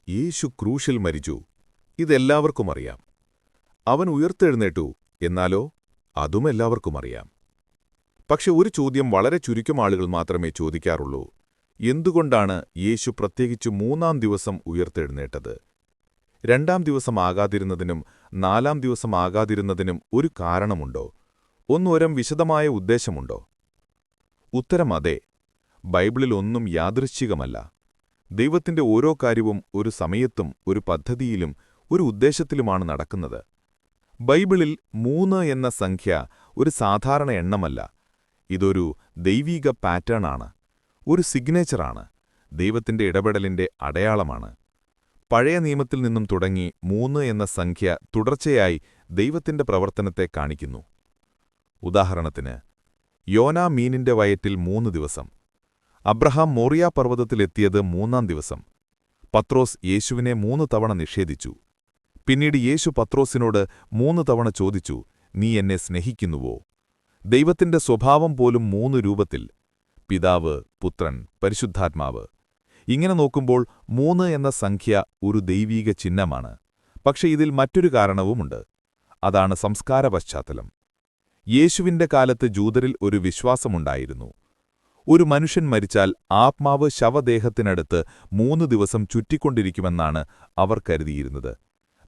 യേശു ക്രൂശിൽ മരിച്ചു. ഇതെല്ലാവർക്കും അറിയാം. അവൻ ഉയർത്തെഴുന്നേറ്റു, എന്നാലോ അതും എല്ലാവർക്കും അറിയാം. പക്ഷെ ഒരു ചോദ്യം വളരെ ചുരുക്കം ആളുകൾ മാത്രമേ ചോദിക്കാറുള്ളൂ. എന്തുകൊണ്ടാണ് യേശു പ്രത്യേകിച്ച് 3-ാം ദിവസം ഉയർത്തെഴുന്നേറ്റത്? 2-ാം ദിവസം ആകാതിരുന്നതിനും 4-ാം ദിവസം ആകാതിരുന്നതിനും ഒരു കാരണമുണ്ടോ? ഒന്നൊരം വിശദമായ ഉദ്ദേശമുണ്ടോ? ഉത്തരം അതെ. ബൈബിളിൽ ഒന്നും യാദൃശ്ചികമല്ല. ദൈവത്തിന്റെ ഓരോ കാര്യവും ഒരു സമയത്തും ഒരു പദ്ധതിയിലും ഒരു ഉദ്ദേശത്തിലുമാണ് നടക്കുന്നത്. ബൈബിളിൽ 3 എന്ന സംഖ്യ ഒരു സാധാരണ എണ്ണമല്ല. ഇതൊരു ദൈവീക പാറ്റേണാണ്, ഒരു സിഗ്നേച്ചറാണ്, ദൈവത്തിന്റെ ഇടപെടലിന്റെ അടയാളമാണ്. പഴയ നിയമത്തിൽ നിന്നും തുടങ്ങി 3 എന്ന സംഖ്യ തുടർച്ചയായി ദൈവത്തിന്റെ പ്രവർത്തനത്തെ കാണിക്കുന്നു. ഉദാഹരണത്തിന്, യോനാ മീനിന്റെ വയറ്റിൽ 3 ദിവസം, അബ്രഹാം മോറിയ പർവ്വതത്തിലെത്തിയത് 3-ാം ദിവസം, പത്രോസ് യേശുവിനെ 3 തവണ നിഷേധിച്ചു. പിന്നീട് യേശു പത്രോസിനോട് 3 തവണ ചോദിച്ചു, നീ എന്നെ സ്നേഹിക്കുന്നുവോ? ദൈവത്തിന്റെ സ്വഭാവം പോലും 3 രൂപത്തിൽ: പിതാവ്, പുത്രൻ, പരിശുദ്ധാത്മാവ്. ഇങ്ങനെ നോക്കുമ്പോൾ 3 എന്ന സംഖ്യ ഒരു ദൈവീക ചിഹ്നമാണ്. പക്ഷെ ഇതിൽ മറ്റൊരു കാരണവുമുണ്ട്. അതാണ് സംസ്കാര പശ്ചാത്തലം. യേശുവിന്റെ കാലത്ത് ജൂതരിൽ ഒരു വിശ്വാസമുണ്ടായിരുന്നു. ഒരു മനുഷ്യൻ മരിച്ചാൽ ആത്മാവ് ശവദേഹത്തിനടുത്ത് 3 ദിവസം ചുറ്റിക്കൊണ്ടിരിക്കുമെന്നാണ് അവർ കരുതിയിരുന്നത്.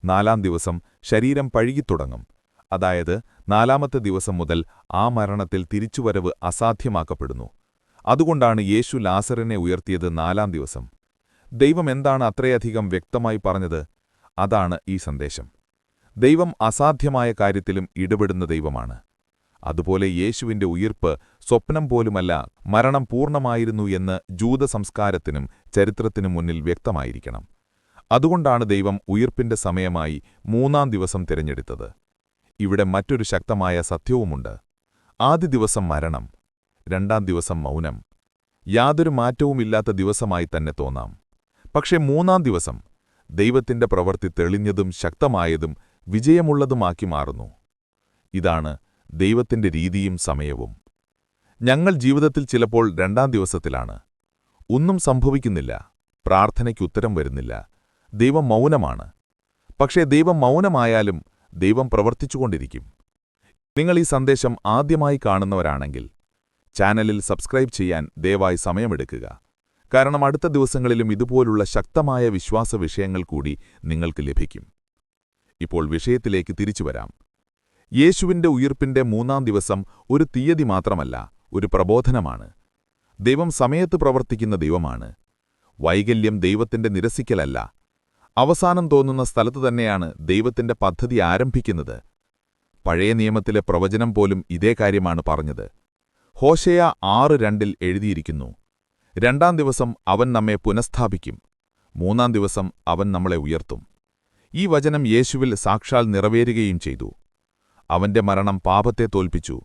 4-ാം ദിവസം ശരീരം പഴുകിത്തുടങ്ങും. അതായത് 4-ാമത്തെ ദിവസം മുതൽ ആ മരണത്തിൽ തിരിച്ചുവരവ് അസാധ്യമാക്കപ്പെടുന്നു. അതുകൊണ്ടാണ് യേശു ലാസറിനെ ഉയർത്തിയത് 4-ാം ദിവസം. ദൈവം എന്താണ് അത്രയധികം വ്യക്തമായി പറഞ്ഞത്? അതാണ് ഈ സന്ദേശം. ദൈവം അസാധ്യമായ കാര്യത്തിലും ഇടപെടുന്ന ദൈവമാണ്. അതുപോലെ യേശുവിന്റെ ഉയിർപ്പ് സ്വപ്നം പോലുമല്ല, മരണം പൂർണ്ണമായിരുന്നു എന്ന് ജൂതസംസ്കാരത്തിനും ചരിത്രത്തിനും മുന്നിൽ വ്യക്തമായിരിക്കണം. അതുകൊണ്ടാണ് ദൈവം ഉയിർപ്പിന്റെ സമയമായി 3-ാം ദിവസം തിരഞ്ഞെടുത്തത്. ഇവിടെ മറ്റൊരു ശക്തമായ സത്യവുമുണ്ട്. ആദ്യ ദിവസം മരണം, 2-ാം ദിവസം മൗനം. യാതൊരു മാറ്റവുമില്ലാത്ത ദിവസമായി തന്നെ തോന്നാം. പക്ഷേ 3-ാം ദിവസം ദൈവത്തിന്റെ പ്രവൃത്തി തെളിഞ്ഞതും ശക്തമായതും വിജയമുള്ളതുമാക്കി മാറുന്നു. ഇതാണ് ദൈവത്തിന്റെ രീതിയും സമയവും. ഞങ്ങൾ ജീവിതത്തിൽ ചിലപ്പോൾ 2-ാം ദിവസത്തിലാണ്. ഒന്നും സംഭവിക്കുന്നില്ല, പ്രാർത്ഥനയ്ക്ക് ഉത്തരം വരുന്നില്ല, ദൈവം മൗനമാണ്. പക്ഷേ ദൈവം മൗനമായാലും ദൈവം പ്രവർത്തിച്ചുകൊണ്ടിരിക്കും. നിങ്ങൾ ഈ സന്ദേശം ആദ്യമായി കാണുന്നവരാണെങ്കിൽ ചാനലിൽ സബ്സ്ക്രൈബ് ചെയ്യാൻ ദയവായി സമയമെടുക്കുക. കാരണം അടുത്ത ദിവസങ്ങളിലും ഇതുപോലുള്ള ശക്തമായ വിശ്വാസ വിഷയങ്ങൾ കൂടി നിങ്ങൾക്ക് ലഭിക്കും. ഇപ്പോൾ വിഷയത്തിലേക്ക് തിരിച്ചുവരാം. യേശുവിന്റെ ഉയിർപ്പിന്റെ 3-ാം ദിവസം ഒരു തീയതി മാത്രമല്ല, ഒരു പ്രബോധനമാണ്. ദൈവം സമയത്ത് പ്രവർത്തിക്കുന്ന ദൈവമാണ്. വൈകല്യം ദൈവത്തിന്റെ നിരസിക്കലല്ല. അവസാനം തോന്നുന്ന സ്ഥലത്ത് തന്നെയാണ് ദൈവത്തിന്റെ പദ്ധതി ആരംഭിക്കുന്നത്. പഴയ നിയമത്തിലെ പ്രവചനം പോലും ഇതേ കാര്യമാണ് പറഞ്ഞത്. ഹോശേയ 6:2 എഴുതിയിരിക്കുന്നു, 2-ാം ദിവസം അവൻ നമ്മെ പുനഃസ്ഥാപിക്കും, 3-ാം ദിവസം അവൻ നമ്മളെ ഉയർത്തും. ഈ വചനം യേശുവിൽ സാക്ഷാൽ നിറവേറുകയും ചെയ്തു. അവന്റെ മരണം പാപത്തെ തോൽപ്പിച്ചു.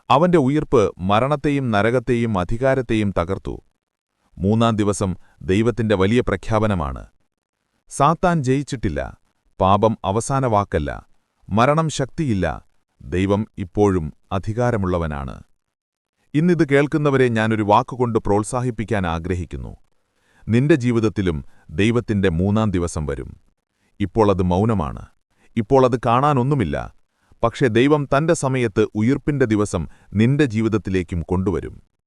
അവന്റെ ഉയിർപ്പ് മരണത്തെയും നരകത്തെയും അധികാരത്തെയും തകർത്തു. 3-ാം ദിവസം ദൈവത്തിന്റെ വലിയ പ്രഖ്യാപനമാണ്. സാത്താൻ ജയിച്ചിട്ടില്ല. പാപം അവസാന വാക്കല്ല. മരണം ശക്തിയില്ല. ദൈവം ഇപ്പോഴും അധികാരമുള്ളവനാണ്. ഇന്നിത് കേൾക്കുന്നവരെ ഞാനൊരു വാക്കുകൊണ്ട് പ്രോത്സാഹിപ്പിക്കാൻ ആഗ്രഹിക്കുന്നു. നിന്റെ ജീവിതത്തിലും ദൈവത്തിന്റെ 3-ാം ദിവസം വരും. ഇപ്പോൾ അത് മൗനമാണ്. ഇപ്പോൾ അത് കാണാനൊന്നുമില്ല. പക്ഷേ ദൈവം തന്റെ സമയത്ത് ഉയിർപ്പിന്റെ ദിവസം നിന്റെ ജീവിതത്തിലേക്കും കൊണ്ടുവരും.